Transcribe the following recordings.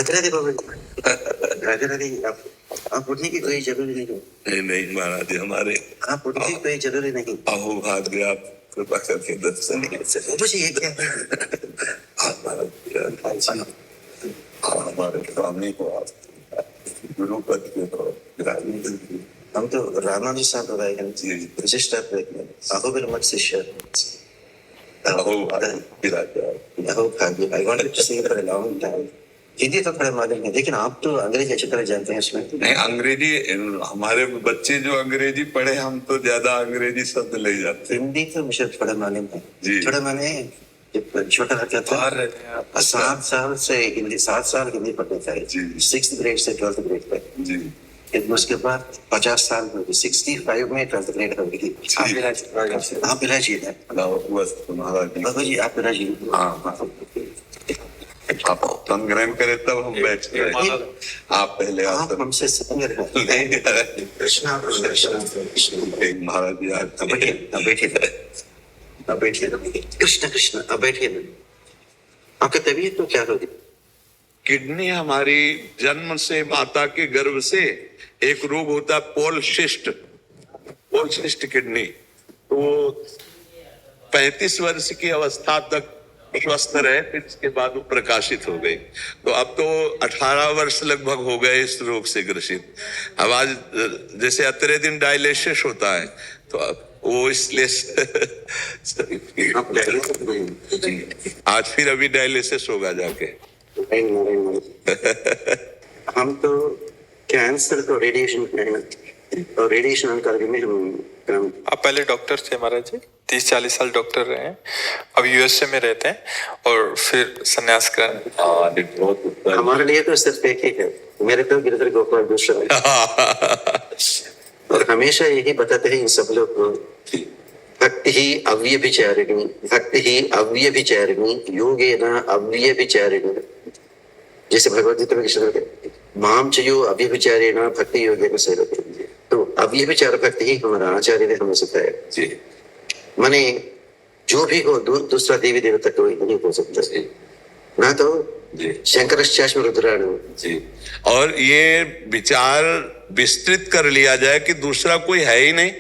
राधे राधे बाबा जी, राधे राधे। आप उठने की कोई जरूरी नहीं। नहीं महाराज जी, हमारे आप उठने की कोई जरूरी नहीं। अहो भाग्य, आप कृपा करके दर्शन बाबा जी ये क्या है? हमारे स्वामी को आप गुरु पद के हम तो रामानुज संप्रदाय के विशिष्ट अहोबिल मठ शिष्य। अहो भाग्य, अहो भाग्य। I wanted to see for a long time. Hindi तो थोड़ा मालूम है, लेकिन आप तो अंग्रेजी अच्छी तरह जानते हैं इसमें। नहीं, अंग्रेजी हमारे बच्चे जो अंग्रेजी पढ़े, हम तो ज्यादा अंग्रेजी शब्द ले जाते। हिंदी तो मुझे थोड़ा मालूम है जी। थोड़ा मैंने जब छोटा लड़का था 7 साल से हिंदी 7 साल हिंदी पढ़ते थे जी। 6th ग्रेड से 12th ग्रेड तक जी। उसके बाद 50 साल में 65 में 12th ग्रेड हो गई। आप पिलाजी थे बाबा जी, आप पिलाजी। हाँ, आप आसन ग्रहण करें तब हम बैठते हैं। आप पहले आप आसन। हमसे संग रहे। कृष्णा महाराज जी आज बैठिए कृष्ण कृष्ण अब बैठिए। आपकी तबीयत तो क्या होगी? किडनी हमारी जन्म से माता के गर्भ से एक रोग होता है पोलसिस्ट किडनी। तो 35 वर्ष की अवस्था तक स्वस्थ रहे, फिर इसके बाद वो प्रकाशित हो गई। तो अब तो 18 वर्ष लगभग हो गए इस रोग से ग्रसित। अब आज जैसे अतरे दिन डायलिसिस होता है, तो अब वो इसलिए आज फिर अभी डायलिसिस होगा जाके। हम तो कैंसर को रेडिएशन करके में हम आप पहले डॉक्टर थे महाराज जी, 30-40 साल डॉक्टर रहे हैं, अब यूएसए में रहते हैं और फिर संन्यास ग्रहण। हमारे लिए तो सिर्फ एक ही है, मेरे तो गिरधर गोपाल दूसरा है। और हमेशा यही बताते हैं इन सब लोग को, भक्ति ही अव्यभिचारिणी योगेन अव्यभिचारिणी। जैसे भगवद गीता में कृष्ण कहते माम चयो अव्यभिचारेण भक्ति योगेन सेवते। तो अव्यभिचार भक्ति ही हमारा आचार्य ने हमें सिखाया जी। माने जो भी हो दूसरा देवी देवता कोई नहीं हो सकता ना। तो शंकरश्चाश्म रुद्राणु जी। और ये विचार विस्तृत कर लिया जाए कि दूसरा कोई है ही नहीं।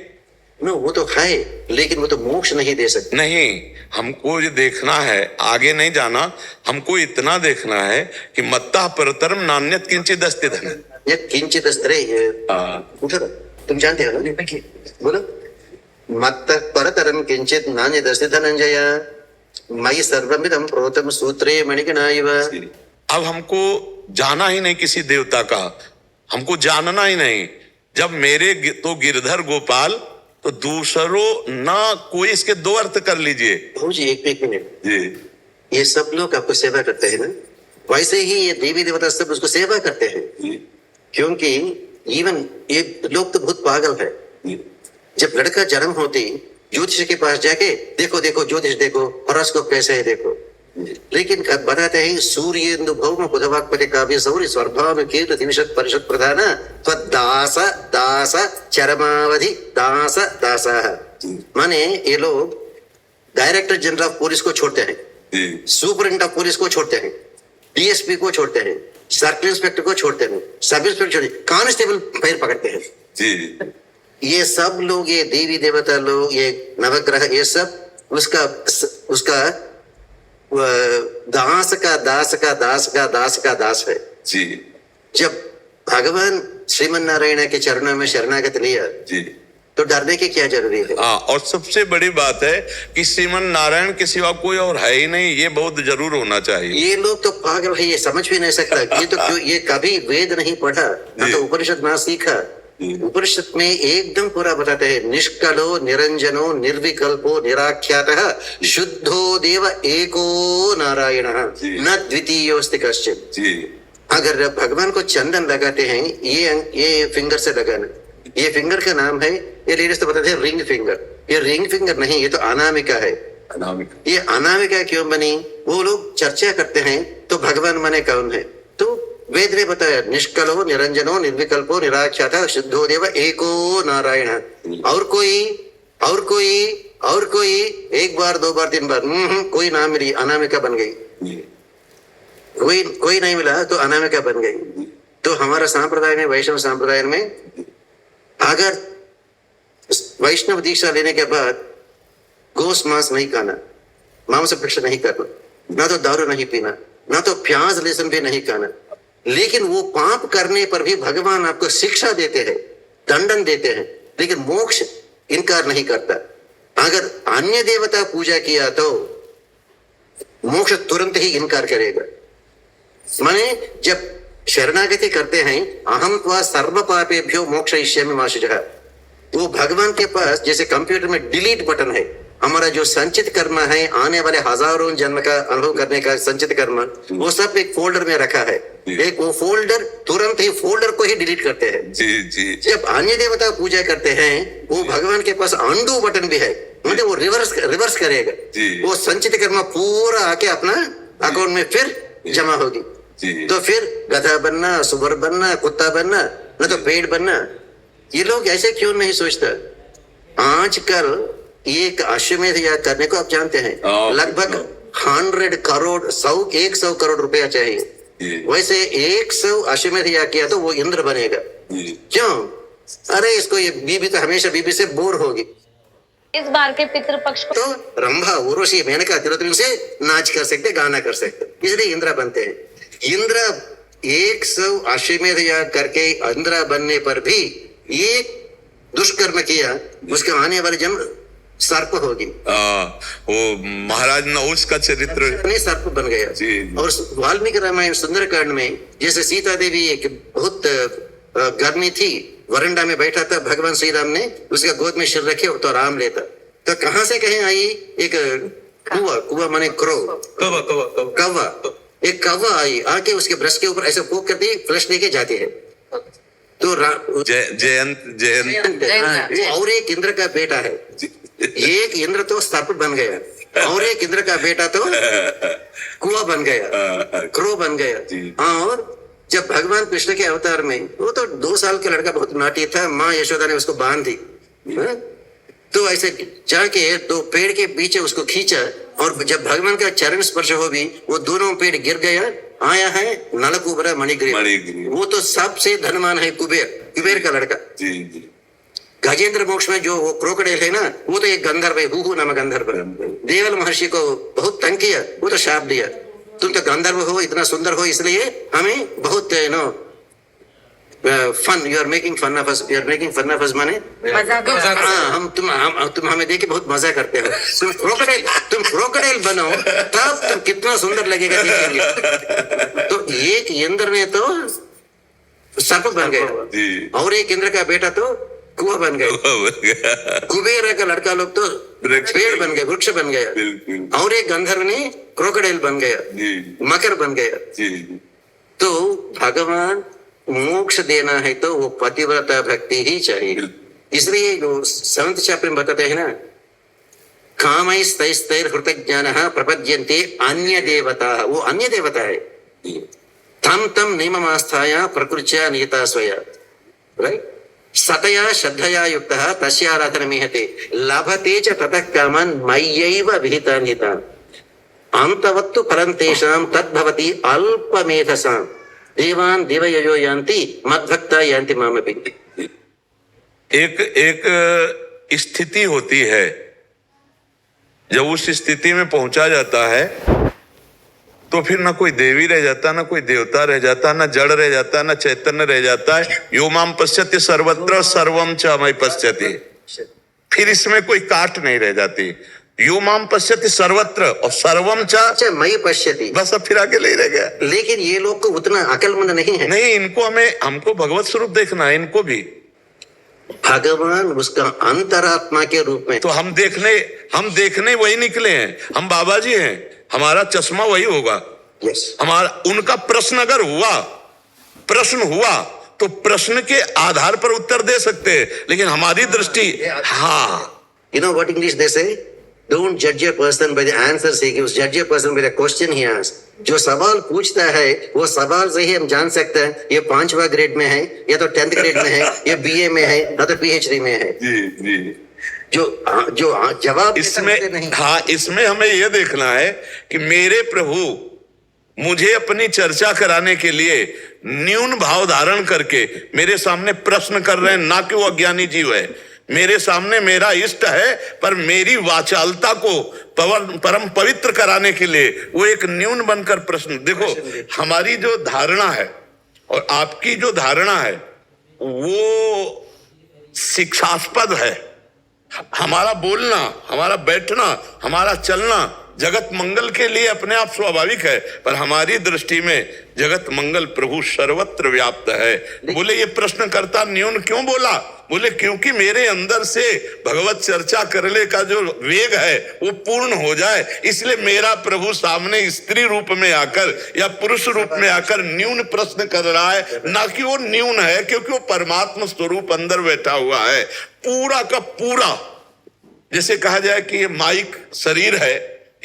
नो, वो तो है, लेकिन वो तो मोक्ष नहीं दे सकते। नहीं, हमको ये देखना है, आगे नहीं जाना। हमको इतना देखना है कि मत्तः परतरम नान्यत् किंचित् अस्ति धन। ये किंचित् अस्ति, तुम जानते हो ना? बोलो, मत्तः परतरम किंचित् नान्यत् अस्ति धनंजय मयि सर्वमिदं प्रोतम सूत्रे मणिगणा इव। अब हमको जाना ही नहीं किसी देवता का, हमको जानना ही नहीं। जब मेरे तो गिरधर गोपाल, तो दूसरों ना कोई। इसके 2 अर्थ कर लीजिए। जी एक मिनट जी। ये सब लोग आपको सेवा करते हैं ना, वैसे ही ये देवी देवता सब उसको सेवा करते हैं। क्योंकि इवन ये लोग तो बहुत पागल है। जब लड़का जन्म होते ज्योतिष के पास जाके देखो देखो ज्योतिष देखो, हॉरोस्कोप कैसे है देखो। लेकिन बताते हैं सूर्येन्दु भौम बुधवाक्पति काव्य सौर्य स्वर्भाव कीर्त दिविशत परिषद प्रधान दास दास चरमावधि दास दासाः। माने ये लोग डायरेक्टर जनरल ऑफ पुलिस को छोड़ते हैं, सुपरिटेंडेंट ऑफ पुलिस को छोड़ते हैं, डीएसपी को छोड़ते हैं, सर्किल इंस्पेक्टर को छोड़ते हैं, सब इंस्पेक्टर कांस्टेबल पैर पकड़ते हैं जी। ये सब लोग, ये देवी देवता लोग, ये नवग्रह, ये सब उसका दास का दास का दास का दास का दास है जी। जब भगवान श्रीमन नारायण के चरणों में शरणागत लिया जी, तो डरने की क्या जरूरी है? और सबसे बड़ी बात है कि श्रीमन नारायण के सिवा कोई और है ही नहीं, ये बहुत जरूर होना चाहिए। ये लोग तो पागल है, ये समझ भी नहीं सकता। ये तो क्यों, ये कभी वेद नहीं पढ़ा ना, तो उपनिषद ना सीखा। उपनिषद में एकदम पूरा बताते हैं, निष्कलो निरंजनो निर्विकल्पो निराख्यातः शुद्धो देव एको नारायणः न द्वितीयोस्ति कश्चित्। अगर भगवान को चंदन लगाते हैं, ये फिंगर से लगाना, ये फिंगर का नाम है, ये लेडीज तो बताते हैं रिंग फिंगर। ये रिंग फिंगर नहीं, ये तो अनामिका है। ये अनामिका क्यों बनी? वो लोग चर्चा करते हैं तो भगवान माने कौन है? तो वेद ने बताया निष्कलो निरंजनो निर्विकल्पो निराख्यातः शुद्धो देव एको नारायण। और कोई 1 बार 2 बार 3 बार कोई नाम मिली, अनामिका बन गई। कोई नहीं मिला तो अनामिका बन गई। तो हमारा संप्रदाय में, वैष्णव संप्रदाय में, अगर वैष्णव दीक्षा लेने के बाद गोश्त मांस नहीं खाना, मांस भक्षण नहीं करना, ना तो दारू नहीं पीना, ना तो प्याज लहसुन भी नहीं खाना, लेकिन वो पाप करने पर भी भगवान आपको शिक्षा देते हैं, दंडन देते हैं, लेकिन मोक्ष इनकार नहीं करता। अगर अन्य देवता पूजा किया तो मोक्ष तुरंत ही इनकार करेगा। माने जब शरणागति करते हैं, अहम त्वा सर्व पापेभ्यो मोक्षयिष्यामि मा शुचः, वो भगवान के पास जैसे कंप्यूटर में डिलीट बटन है, हमारा जो संचित कर्म है, आने वाले हजारों जन्म का अनुभव करने का संचित कर्म, वो सब एक फोल्डर में रखा है। एक वो फोल्डर, तुरंत ही फोल्डर को ही डिलीट करते हैं। जी जी। जब अन्य देवता पूजा करते हैं, वो भगवान के पास अंडू बटन भी है, मतलब वो रिवर्स करेगा। वो संचित कर्म पूरा आके अपना अकाउंट में फिर जमा होगी। तो फिर गधा बनना, सुअर बनना, कुत्ता बनना, न तो पेड़ बनना। ये लोग ऐसे क्यों नहीं सोचता? आजकल एक अश्वमेध याग करने को आप जानते हैं, लगभग 100 करोड़ 100 करोड़ रुपया चाहिए। वैसे 100 अश्वमेध याग किया तो वो इंद्र बनेगा। क्यों? अरे इसको ये बीबी तो हमेशा बीबी से बोर होगी। इस बार के पितृपक्ष को तो रंभा, उर्वशी, मेनका, तिलोत्तमा से नाच कर सकते, गाना कर सकते, इसलिए इंद्र बनते हैं। इंद्र 100 अश्वमेध याग करके इंद्र बनने पर भी एक दुष्कर्म किया, उसका आने वाले जन्म सर्प होगी। वो महाराज नहुष का चरित्र नहीं, सर्प बन गया। और वाल्मीकि रामायण सुंदरकांड में जैसे सीता देवी एक बहुत गर्मी थी, वरंडा में बैठा था, भगवान श्री राम ने उसका गोद में सिर रखे तो आराम लेता, तो कहां से कहीं आई एक कुआ माने क्रो, कौवा, एक कौवा आई, आके उसके ब्रश के ऊपर ऐसे पोक करती, फ्लश लेके जाती है। तो जयंत और एक इंद्र का बेटा है। एक इंद्र तो सर्प बन गया और एक इंद्र का बेटा तो कुआ बन गया, क्रो बन गया। और जब भगवान कृष्ण के अवतार में, वो तो 2 साल का लड़का बहुत नाटी था, माँ यशोदा ने उसको बांध दी, तो ऐसे जाके 2 पेड़ के पीछे उसको खींचा, और जब भगवान का चरण स्पर्श हो भी वो दोनों पेड़ गिर गया। आया है नलकुबरा मणिग्रीव, वो तो सबसे धनवान है, कुबेर का लड़का। गजेंद्र मोक्ष में जो वो क्रोकोडाइल है ना, वो तो एक गंधर्व है, हुहु नामक गंधर्व। देवल महर्षि को बहुत तंग किया, वो तो शाप दिया, तुम तो गंधर्व हो, इतना सुंदर हो, इसलिए हमें बहुत fun, you are making fun of us, you are making fun of us माने हाँ, तुम हमें देख के बहुत मजा करते हो। तुम क्रोकोडाइल बनो, तब तुम कितना सुंदर लगेगा देखेंगे। तो एक इंद्र ने तो सर्प बन गया और एक इंद्र का बेटा तो कुआ बन गया। कुबेर का लड़का लोग तो पेड़ बन गए, वृक्ष बन गया, और एक गंधर्व ने क्रोकोडाइल बन गया, मकर बन गया। तो भगवान मोक्ष देना है तो वो पतिव्रता भक्ति ही चाहिए। इसलिए 7th चैप्टर में बताते हैं ना, कामैस्तैस्तैर हृतज्ञानः प्रपद्यन्ते अन्य देवता, वो अन्य देवता है। तम तम नियममास्थाय प्रकृत्या नियता स्वया, राइट? सतया श्रद्धया युक्तः तस्य आराधनमीहते लभते च ततः कामान् मय्यैव विहितान् हितान् अन्तवत्तु फलं तेषां तद्भवति अल्पमेधसां देवान् देवयजो यान्ति मद्भक्ता यान्ति मामपि। एक स्थिति होती है, जब उस स्थिति में पहुंचा जाता है तो फिर ना कोई देवी रह जाता, ना कोई देवता रह जाता, ना जड़ रह जाता, ना चैतन्य रह जाता है। यो माम पश्यति सर्वत्र सर्वम च मयि पश्यति, फिर इसमें कोई काट नहीं रह जाती। यो माम पश्यति सर्वत्र और सर्वम च मयि पश्यति, बस अब फिर आगे नहीं रह गया। लेकिन ये लोग को उतना अकलमंद नहीं है। नहीं, इनको हमको भगवत स्वरूप देखना है, इनको भी भगवान उसका अंतरात्मा के रूप में। तो हम देखने वही निकले हैं, हम बाबा जी हैं, हमारा चश्मा वही होगा। हमारा उनका प्रश्न अगर प्रश्न हुआ तो प्रश्न के आधार पर उत्तर दे सकते हैं, लेकिन हमारी दृष्टि You know what English they say? Don't judge a person by the answers he gives, judge a person by the question he asks. जो सवाल पूछता है वो सवाल से ही हम जान सकते हैं ये 5वां ग्रेड में है, या तो 10th ग्रेड में है, या BA में है, या तो PhD में है। जो जवाब इसमें हमें यह देखना है कि मेरे प्रभु मुझे अपनी चर्चा कराने के लिए न्यून भाव धारण करके मेरे सामने प्रश्न कर रहे हैं, ना कि वो अज्ञानी जीव है। मेरे सामने मेरा इष्ट है, पर मेरी वाचालता को परम पवित्र कराने के लिए वो एक न्यून बनकर प्रश्न। देखो, हमारी जो धारणा है और आपकी जो धारणा है वो शिक्षास्पद है। हमारा बोलना, हमारा बैठना, हमारा चलना जगत मंगल के लिए अपने आप स्वाभाविक है, पर हमारी दृष्टि में जगत मंगल प्रभु सर्वत्र व्याप्त है। बोले ये प्रश्नकर्ता न्यून क्यों बोला? बोले क्योंकि मेरे अंदर से भगवत चर्चा करने का जो वेग है वो पूर्ण हो जाए, इसलिए मेरा प्रभु सामने स्त्री रूप में आकर या पुरुष रूप में आकर न्यून प्रश्न कर रहा है। ना कि वो न्यून है, क्योंकि वो परमात्मा स्वरूप अंदर बैठा हुआ है पूरा का पूरा। जैसे कहा जाए कि ये माइक शरीर है,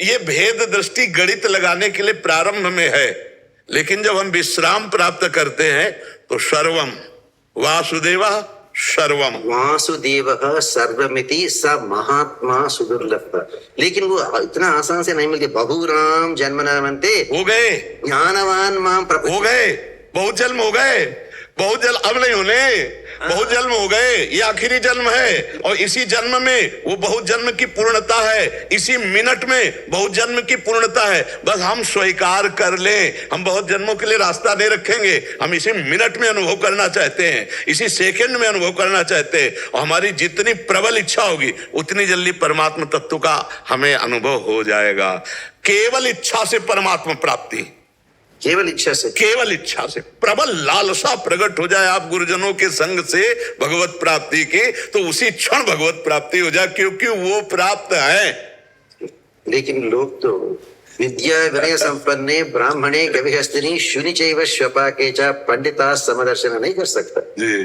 ये भेद दृष्टि गणित लगाने के लिए प्रारंभ में है, लेकिन जब हम विश्राम प्राप्त करते हैं तो सर्वम वासुदेवा सर्वम वासुदेवः सर्वमिति स महात्मा सुदुर्लभ। लेकिन वो इतना आसान से नहीं मिलती। बहुराम जन्मनामन्ते हो गए, ज्ञानवान माम प्रपद्यते। हो गए, बहुत जन्म हो गए, बहुत जन्म अब नहीं होने, बहुत जन्म हो गए, ये आखिरी जन्म है। और इसी जन्म में वो बहुत जन्म की पूर्णता है, इसी मिनट में बहुत जन्म की पूर्णता है। बस हम स्वीकार कर लें, हम बहुत जन्मों के लिए रास्ता नहीं रखेंगे, हम इसी मिनट में अनुभव करना चाहते हैं, इसी सेकंड में अनुभव करना चाहते हैं। और हमारी जितनी प्रबल इच्छा होगी उतनी जल्दी परमात्मा तत्व का हमें अनुभव हो जाएगा। केवल इच्छा से परमात्मा प्राप्ति, केवल इच्छा से, केवल इच्छा से प्रबल लालसा प्रकट हो जाए आप गुरुजनों के संग से भगवत प्राप्ति की, तो उसी क्षण भगवत प्राप्ति हो जाए, क्योंकि वो प्राप्त है। लेकिन लोग तो विद्या विनय संपन्ने ब्राह्मणे गविहस्तिनी शुनि चैव श्वपाके च पंडिता समदर्शन नहीं कर सकता जी।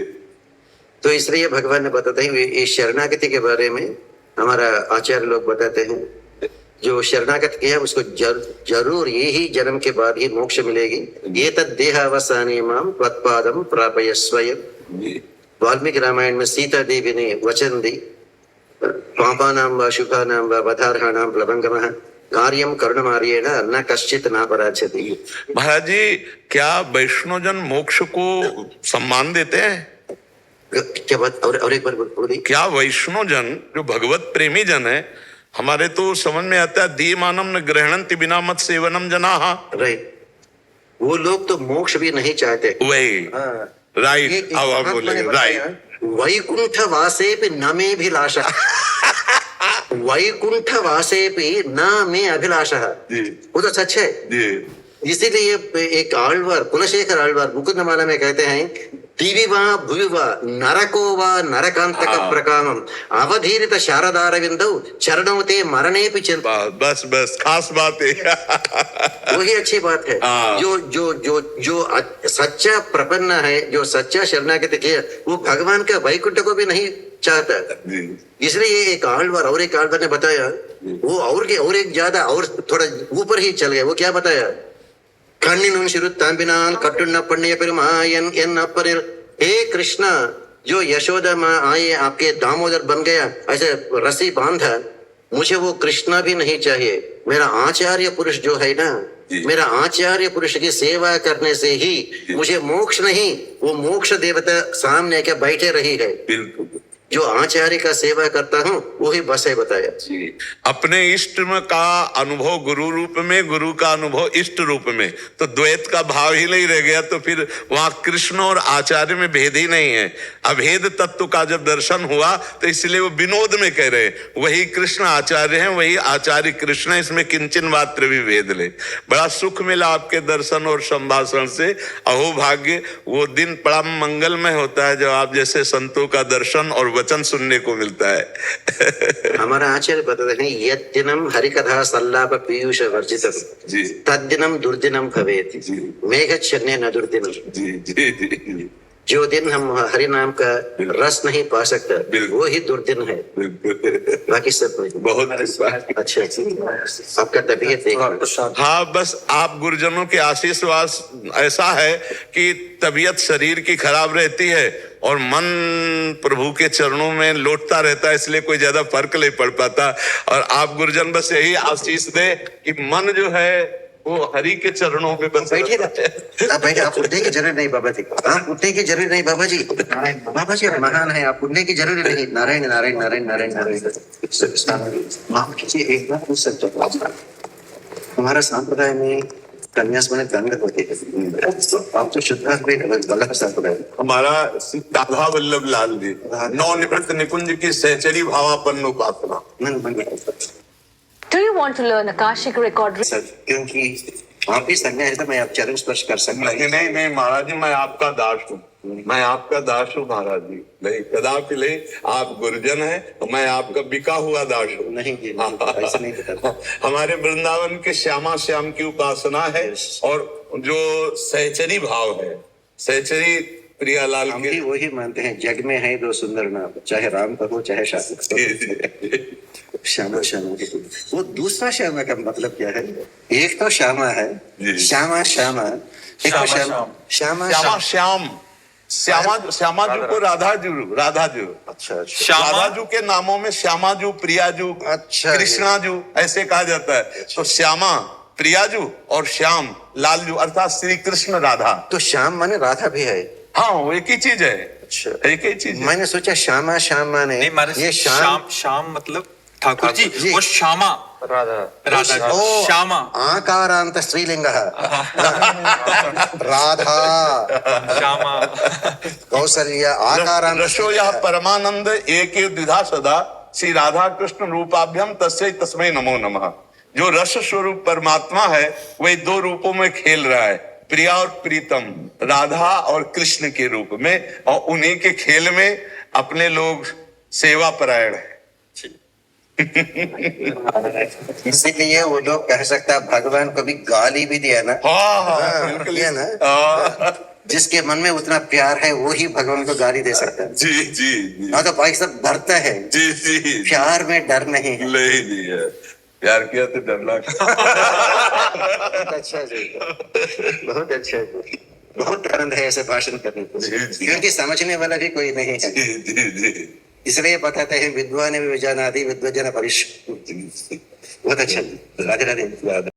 तो इसलिए भगवान ने बताते हैं इस शरणागति के बारे में। हमारा आचार्य लोग बताते हैं जो शरणागत किया उसको जरूर यही जन्म के बाद ही मोक्ष मिलेगी। ये तद देहावसाने माम त्वत्पादम प्रापय स्वयं। वाल्मीकि रामायण में सीता देवी ने वचन दी, पापानां व शुभानां व वधार्हाणां प्लवंगमः कार्यम करुणमार्येण न कश्चित् न पराजयति। महाराज जी, क्या वैष्णव जन मोक्ष को सम्मान देते हैं? क्या बात? और एक बार बोलिए। क्या वैष्णव जन जो भगवत प्रेमी जन है, हमारे तो समझ में आता है दीयमानम न ग्रहणन्ति बिना मत सेवनम जनाः। राइट, वो लोग तो मोक्ष भी नहीं चाहते। वही राइट, अब आप बोलेंगे राइट। वैकुंठ वासे भी न मे अभिलाषः वैकुंठ वासे भी न मे अभिलाषः। वो तो सच है। इसीलिए एक आಳ್वार कुलशेखर आಳ್वार मुकुंदमाला में कहते हैं दिवि वा भुवि वा नरको वा नरकांतक प्रकामम अवधीरित शारदारविंदौ चरणौ ते मरणेपि चिंता। बस बस खास बात है। वही अच्छी बात है। जो जो जो जो सच्चा प्रपन्न है, जो सच्चा शरणागति किया, वो भगवान का वैकुंठ को भी नहीं चाहता। इसलिए एक आಳ್वार और एक आಳ್वार ने बताया, वो और एक ज्यादा और थोड़ा ऊपर ही चल गए। वो क्या बताया? कण्णिनुं शिरुत्तांबिनाल कट्टुन्न पण्य पेरुमायन एन अपरिर। हे कृष्णा, जो यशोदा माँ आए आपके दामोदर बन गया, ऐसे रस्सी बांधा, मुझे वो कृष्णा भी नहीं चाहिए। मेरा आचार्य पुरुष जो है ना, मेरा आचार्य पुरुष की सेवा करने से ही मुझे मोक्ष नहीं, वो मोक्ष देवता सामने आके बैठे रही है। बिल्कुल, जो आचार्य का सेवा करता हूँ वही बस है। बताया अपने इष्ट का अनुभव गुरु रूप में, गुरु का अनुभव इष्ट रूप में, तो द्वैत का भाव ही नहीं रह गया। तो फिर वहां कृष्ण और आचार्य में भेद ही नहीं है। अभेद तत्व का जब दर्शन हुआ तो इसलिए वो विनोद में कह रहे वही कृष्ण आचार्य हैं, वही आचार्य कृष्ण है, इसमें किंचन मात्र भी भेद ले। बड़ा सुख मिला आपके दर्शन और संभाषण से। अहो भाग्य, वो दिन बड़ा मंगलमय होता है जब आप जैसे संतों का दर्शन और वचन सुनने को मिलता है। हमारा आचार्य बताते हैं यत् दिनम हरिकथा सल्लाप पीयूष वर्जितम तद्दिनम दुर्दिनम भवेत्। मेघच्छन्ने न दुर्दिनम। जो दिन हम हरि नाम का रस नहीं पा सकता वो ही दुर्दिन है। बाकी सब बहुत अच्छा। आपका तबीयत देखो। हाँ, बस आप गुरुजनों के आशीर्वाद ऐसा है कि तबीयत शरीर की खराब रहती है और मन प्रभु के चरणों में लौटता रहता है, इसलिए कोई ज्यादा फर्क नहीं पड़ पाता। और आप गुरुजन बस यही आशीष दे कि मन जो है वो हरि के चरणों में बस बैठिए ना, आप बैठे, आप उठने की जरूरत नहीं बाबा जी, आप उठने की जरूरत नहीं बाबा जी, बाबा जी आप महान है, आप उठने की जरूरत नहीं। नारायण नारायण नारायण नारायण नारायण। माफ कीजिए एक बार पूछ सकते हो, हमारा संप्रदाय में कन्यास्मरण दंड होते हैं, आप तो शुद्धात्मा गलत संप्रदाय। हमारा राधा वल्लभ लाल जी नवनिवृत्त निकुंज की सहचरी भावापन्न उपासना। Do you want to learn Akashic record? Sir क्योंकि आप ही संज्ञा है तो मैं आप चरण स्पर्श कर सकता नहीं नहीं नहीं महाराज जी, मैं आपका दास हूँ, मैं आपका दास हूँ महाराज जी। नहीं कदापि नहीं, आप गुरुजन है तो मैं आपका बिका हुआ दास हूँ। नहीं जी, नहीं, ऐसा नहीं बता। हमारे वृंदावन के श्यामा श्याम की उपासना है और जो सहचरी भाव है, सहचरी प्रियालाल हम के भी वही मानते हैं, जग में है दो सुंदर नाम, चाहे राम कहो चाहे श्याम कहो। श्यामा श्यामा के वो दूसरा श्यामा का मतलब क्या है? एक तो श्यामा है, श्यामा श्यामा, एक तो श्यामा श्यामा श्यामा श्याम, श्यामा जू को राधा जू। अच्छा अच्छा राधा जू के नामों में श्यामा जू, प्रिया जू, अच्छा, कृष्णा जू ऐसे कहा जाता है। तो श्यामा, प्रिया जू और श्याम लाल जू अर्थात श्री कृष्ण राधा। तो श्याम माने राधा भी है? हाँ वो एक ही चीज है। अच्छा, एक ही चीज है। मैंने सोचा श्यामा श्याम माने नहीं मारे ये श्याम श्याम मतलब ठाकुर जी, जी। वो श्यामा राधा राधा ओ, श्यामा आकारांत स्त्रीलिंग राधा श्यामा कौसल्या आकारांत रसो यह परमानंद एक द्विधा सदा श्री राधा कृष्ण रूपाभ्यम तस्मै तस्मै नमो नमः। जो रस स्वरूप परमात्मा है वही दो रूपों में खेल रहा है, प्रिया और प्रीतम, राधा और कृष्ण के रूप में, और उन्हीं के खेल में अपने लोग सेवा परायण है। इसीलिए वो लोग कह सकता है भगवान को भी गाली भी दिया ना। हाँ, बिल्कुल। दिया ना। हाँ, जिसके मन में उतना प्यार है वो ही भगवान को गाली दे सकता है। जी जी जी हाँ तो भाई सब डरता है, जी जी प्यार में डर नहीं है। नहीं जी है, प्यार किया तो डरना। बहुत अच्छा जी, बहुत अच्छा जी, बहुत आनंद है ऐसे भाषण करने को, जी, जी। क्योंकि समझने वाला भी कोई नहीं है। जी जी जी इसलिए बताते हैं विद्वान विजानादि विद्वजन परिश। बहुत अच्छा, राधे राधे।